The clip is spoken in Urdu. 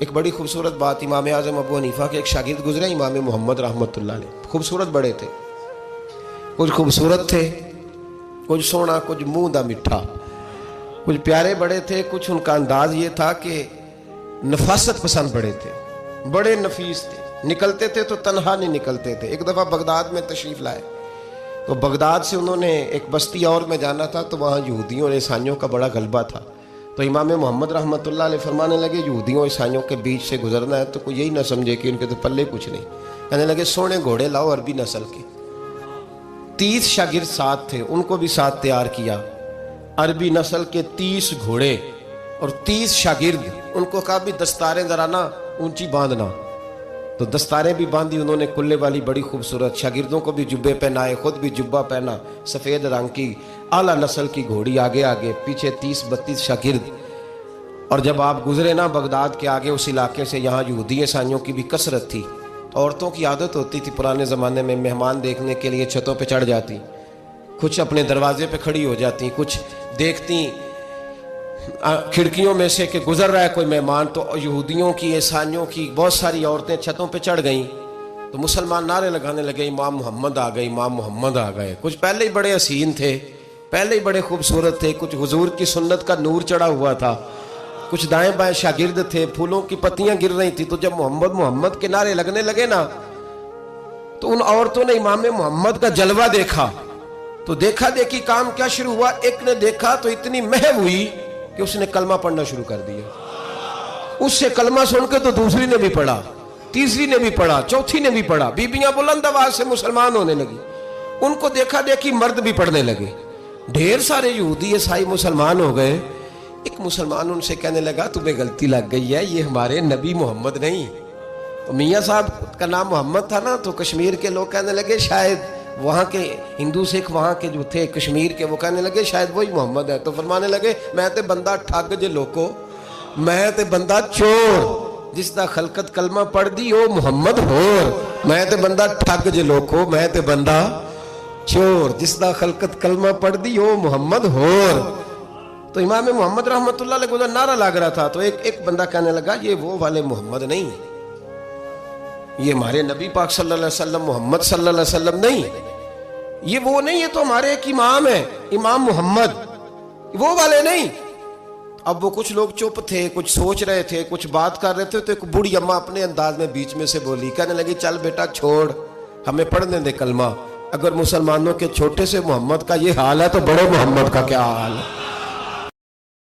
ایک بڑی خوبصورت بات، امام اعظم ابو حنیفہ کے ایک شاگرد گزرے امام محمد رحمۃ اللہ علیہ، خوبصورت بڑے تھے، کچھ خوبصورت تھے، کچھ سونا، کچھ منہ دا میٹھا، کچھ پیارے بڑے تھے، کچھ ان کا انداز یہ تھا کہ نفاست پسند بڑے تھے، بڑے نفیس تھے، نکلتے تھے تو تنہا نہیں نکلتے تھے۔ ایک دفعہ بغداد میں تشریف لائے تو بغداد سے انہوں نے ایک بستی اور میں جانا تھا، تو وہاں یہودیوں اور عیسائیوں کا بڑا غلبہ تھا، تو امام محمد رحمۃ اللہ علیہ فرمانے لگے یہودیوں اور عیسائیوں کے بیچ سے گزرنا ہے تو کوئی یہی نہ سمجھے کہ ان کے تو پلے کچھ نہیں، کہنے لگے سونے گھوڑے لاؤ عربی نسل کے۔ 30 شاگرد ساتھ تھے، ان کو بھی ساتھ تیار کیا، عربی نسل کے 30 گھوڑے اور 30 شاگرد، ان کو کہا بھی دستاریں ذرا نا اونچی باندھنا، تو دستاریں بھی باندھی انہوں نے کلے والی بڑی خوبصورت، شاگردوں کو بھی جبے پہنائے، خود بھی جبہ پہنا، سفید رنگ کی اعلیٰ نسل کی گھوڑی، آگے آگے پیچھے 30-32 شاگرد۔ اور جب آپ گزرے نا بغداد کے آگے اس علاقے سے، یہاں یہودی عیسائیوں کی بھی کثرت تھی، عورتوں کی عادت ہوتی تھی پرانے زمانے میں مہمان دیکھنے کے لیے چھتوں پہ چڑھ جاتی، کچھ اپنے دروازے پہ کھڑی ہو جاتی، کچھ دیکھتی کھڑکیوں میں سے کہ گزر رہا ہے کوئی مہمان، تو یہودیوں کی عیسائیوں کی بہت ساری عورتیں چھتوں پہ چڑھ گئیں، تو مسلمان نعرے لگانے لگے امام محمد آ گئے، امام محمد آ گئے۔ کچھ پہلے ہی بڑے حسین تھے، پہلے ہی بڑے خوبصورت تھے، کچھ حضور کی سنت کا نور چڑھا ہوا تھا، کچھ دائیں بائیں شاگرد تھے، پھولوں کی پتیاں گر رہی تھی، تو جب محمد محمد کے نعرے لگنے لگے نا تو ان عورتوں نے امام محمد کا جلوہ دیکھا، تو دیکھا دیکھی کام کیا شروع ہوا، ایک نے دیکھا تو اتنی محو ہوئی کہ اس نے کلمہ پڑھنا شروع کر دیا، اس سے کلمہ سن کے تو دوسری نے بھی پڑھا، تیسری نے بھی پڑھا، چوتھی نے بھی پڑھا، بیبیاں بلند آواز سے مسلمان ہونے لگی، ان کو دیکھا دیکھی مرد بھی پڑھنے لگے، ڈھیر سارے یہودی عیسائی مسلمان ہو گئے۔ ایک مسلمان ان سے کہنے لگا تمہیں غلطی لگ گئی ہے، یہ ہمارے نبی محمد نہیں۔ تو میاں صاحب کا نام محمد تھا نا، تو کشمیر کے لوگ کہنے لگے شاید وہاں کے ہندو سکھ وہاں کے جو تھے کشمیر کے، وہ کہنے لگے شاید وہی محمد ہے، تو فرمانے لگے میں تے بندہ ٹھگ جے لوکو، میں تے بندہ چور، جس دا خلقت کلمہ پڑھ دی او محمد ہور، میں تے بندہ ٹھگ جے لوکو، میں تے بندہ چور، جس دا خلقت کلمہ پڑھ دی او محمد ہور۔ تو امام محمد رحمۃ اللہ علیہ کو نعرہ لگ رہا تھا، تو ایک بندہ کہنے لگا یہ وہ والے محمد نہیں، یہ ہمارے نبی پاک صلی اللہ علیہ وسلم محمد صلی اللہ علیہ وسلم نہیں، یہ وہ نہیں، یہ تو ہمارے ایک امام ہیں امام محمد، وہ والے نہیں۔ اب وہ کچھ لوگ چپ تھے، کچھ سوچ رہے تھے، کچھ بات کر رہے تھے، تو ایک بوڑھی اماں اپنے انداز میں بیچ میں سے بولی، کہنے لگی چل بیٹا چھوڑ، ہمیں پڑھنے دے کلمہ، اگر مسلمانوں کے چھوٹے سے محمد کا یہ حال ہے تو بڑے محمد کا کیا حال ہے۔